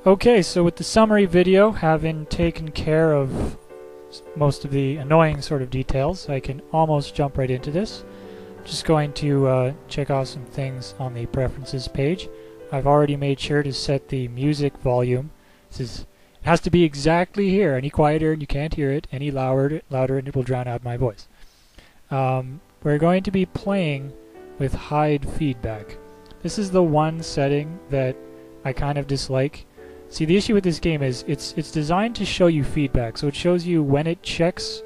Okay, so with the summary video, having taken care of most of the annoying sort of details, I can almost jump right into this. I'm just going to check off some things on the preferences page. I've already made sure to set the music volume. It has to be exactly here. Any quieter and you can't hear it. Any louder and it will drown out my voice. We're going to be playing with hide feedback. This is the one setting that I kind of dislike. See, the issue with this game is it's designed to show you feedback, so it shows you when it checks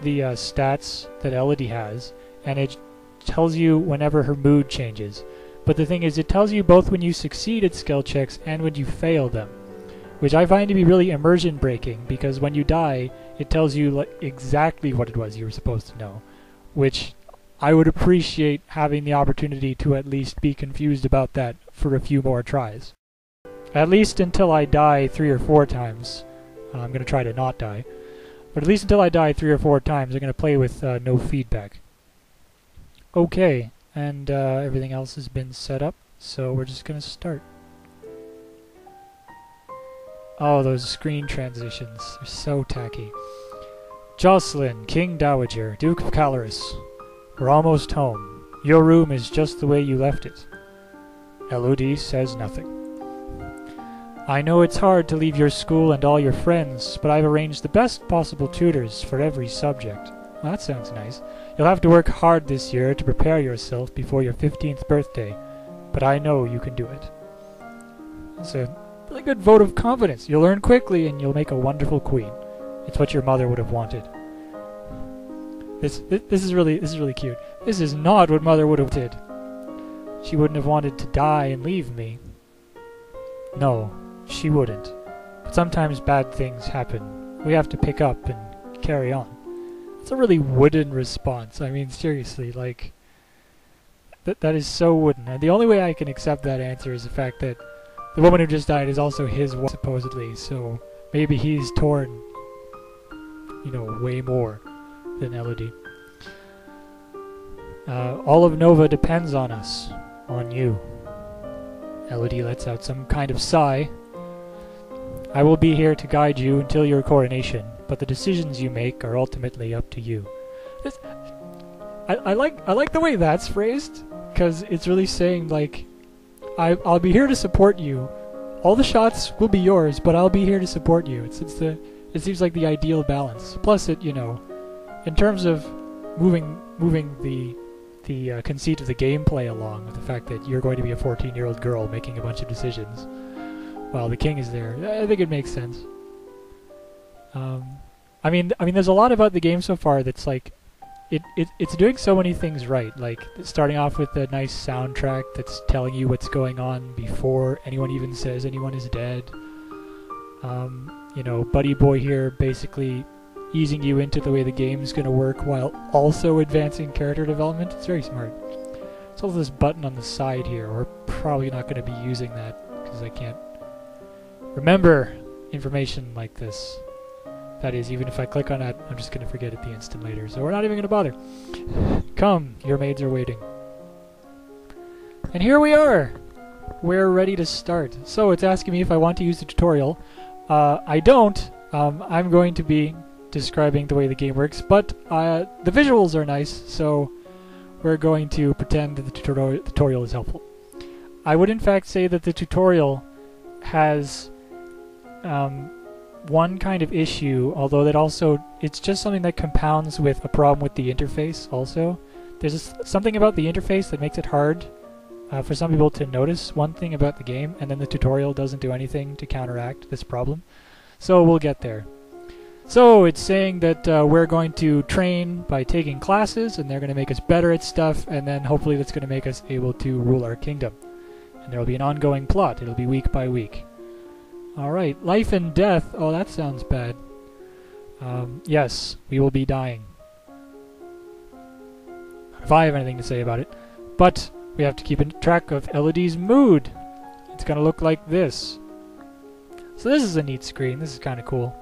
the stats that Elodie has, and it tells you whenever her mood changes. But the thing is, it tells you both when you succeed at skill checks and when you fail them, which I find to be really immersion breaking, because when you die, it tells you exactly what it was you were supposed to know, which I would appreciate having the opportunity to at least be confused about that for a few more tries. At least until I die 3 or 4 times. I'm going to try to not die. But at least until I die 3 or 4 times, I'm going to play with no feedback. Okay, and everything else has been set up, so we're just going to start. Oh, those screen transitions are so tacky. Jocelyn, King Dowager, Duke of Caloris. We're almost home. Your room is just the way you left it. Elodie says nothing. I know it's hard to leave your school and all your friends, but I've arranged the best possible tutors for every subject. Well, that sounds nice. You'll have to work hard this year to prepare yourself before your 15th birthday, but I know you can do it. That's a really good vote of confidence. You'll learn quickly and you'll make a wonderful queen. It's what your mother would have wanted. This is really cute. This is not what Mother would have did. She wouldn't have wanted to die and leave me. No, she wouldn't. But sometimes bad things happen. We have to pick up and carry on. It's a really wooden response. I mean, seriously, like that is so wooden. And the only way I can accept that answer is the fact that the woman who just died is also his wife, supposedly. So maybe he's torn, way more than Elodie. All of Nova depends on us, on you. Elodie lets out some kind of sigh. I will be here to guide you until your coronation, but the decisions you make are ultimately up to you. I like the way that's phrased, because it's really saying, like, I'll be here to support you. All the shots will be yours, but I'll be here to support you. It seems like the ideal balance. Plus, in terms of moving the conceit of the gameplay along with the fact that you're going to be a 14-year-old girl making a bunch of decisions while the king is there, I think it makes sense. I mean, there's a lot about the game so far that's like, it's doing so many things right. Like starting off with a nice soundtrack that's telling you what's going on before anyone even says anyone is dead. Buddy Boy here basically easing you into the way the game's going to work while also advancing character development. It's very smart. There's also this button on the side here. We're probably not going to be using that because I can't remember information like this. That is, even if I click on that, I'm just going to forget it the instant later. So we're not even going to bother. Come, your maids are waiting. And here we are. We're ready to start. So it's asking me if I want to use the tutorial. I don't. I'm going to be describing the way the game works, but the visuals are nice, so we're going to pretend that the tutorial is helpful. I would in fact say that the tutorial has one kind of issue, although it's just something that compounds with a problem with the interface also. There's something about the interface that makes it hard for some people to notice one thing about the game, and then the tutorial doesn't do anything to counteract this problem. So we'll get there. So it's saying that we're going to train by taking classes, and they're going to make us better at stuff, and then hopefully that's going to make us able to rule our kingdom. And there will be an ongoing plot. It'll be week by week. Alright, life and death. Oh, that sounds bad. Yes, we will be dying. If I have anything to say about it. But we have to keep track of Elodie's mood. It's going to look like this. So this is a neat screen. This is kind of cool.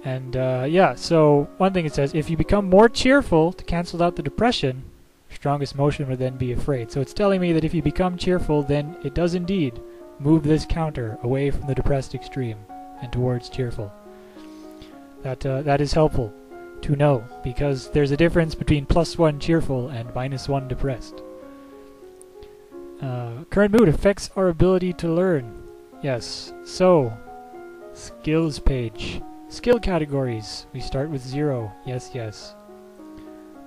And yeah, so one thing it says, if you become more cheerful to cancel out the depression, strongest motion would then be afraid. So it's telling me that if you become cheerful, then it does indeed move this counter away from the depressed extreme and towards cheerful. That is helpful to know, because there's a difference between +1 cheerful and -1 depressed. Current mood affects our ability to learn. Yes, so skills page. Skill categories. We start with 0. Yes, yes.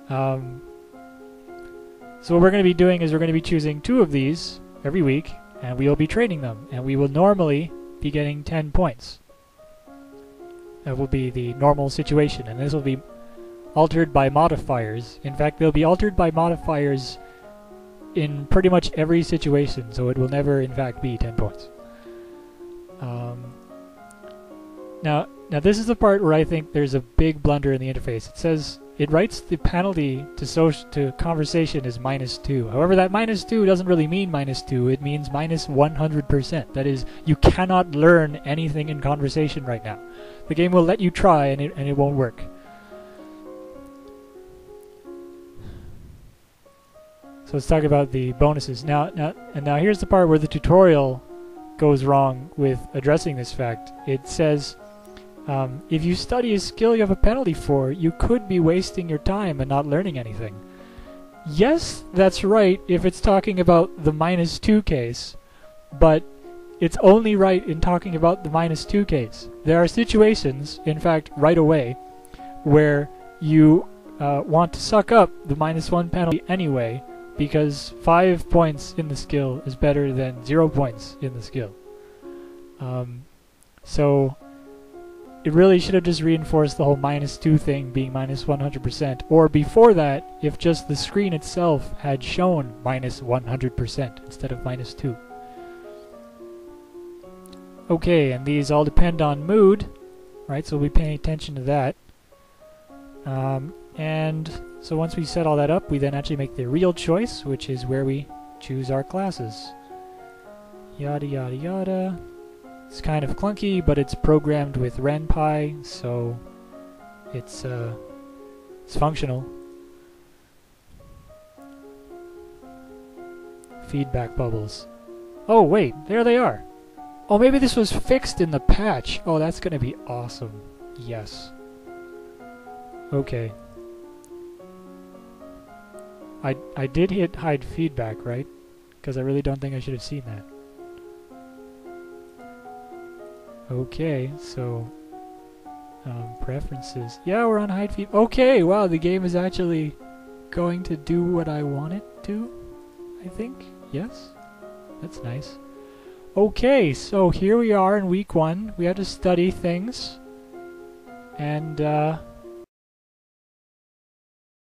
So what we're going to be doing is we're going to be choosing 2 of these every week, and we will be trading them, and we will normally be getting 10 points. That will be the normal situation, and this will be altered by modifiers. In fact, they'll be altered by modifiers in pretty much every situation, so it will never in fact be 10 points. Now this is the part where I think there's a big blunder in the interface. It says it writes the penalty to conversation as -2. However, that -2 doesn't really mean -2. It means -100%. That is, you cannot learn anything in conversation right now. The game will let you try, and it won't work. So let's talk about the bonuses. Now here's the part where the tutorial goes wrong with addressing this fact. It says, if you study a skill you have a penalty for, you could be wasting your time and not learning anything. Yes, that's right if it's talking about the -2 case, but it's only right in talking about the -2 case. There are situations, in fact right away, where you want to suck up the -1 penalty anyway, because 5 points in the skill is better than 0 points in the skill. So it really should have just reinforced the whole -2 thing being -100%, or before that, if just the screen itself had shown -100% instead of -2. Okay, and these all depend on mood, right? So we'll be paying attention to that. And so once we set all that up, we then actually make the real choice, which is where we choose our classes. Yada yada yada. It's kind of clunky, but it's programmed with RenPy, so it's functional. Feedback bubbles. Oh wait, there they are. Oh, maybe this was fixed in the patch. Oh, that's gonna be awesome. Yes. Okay. I did hit hide feedback, right? Because I really don't think I should have seen that. Okay, so preferences. Yeah, we're on hide feedback. Okay, wow, the game is actually going to do what I want it to, I think. Yes, that's nice. Okay, so here we are in week 1. We had to study things, and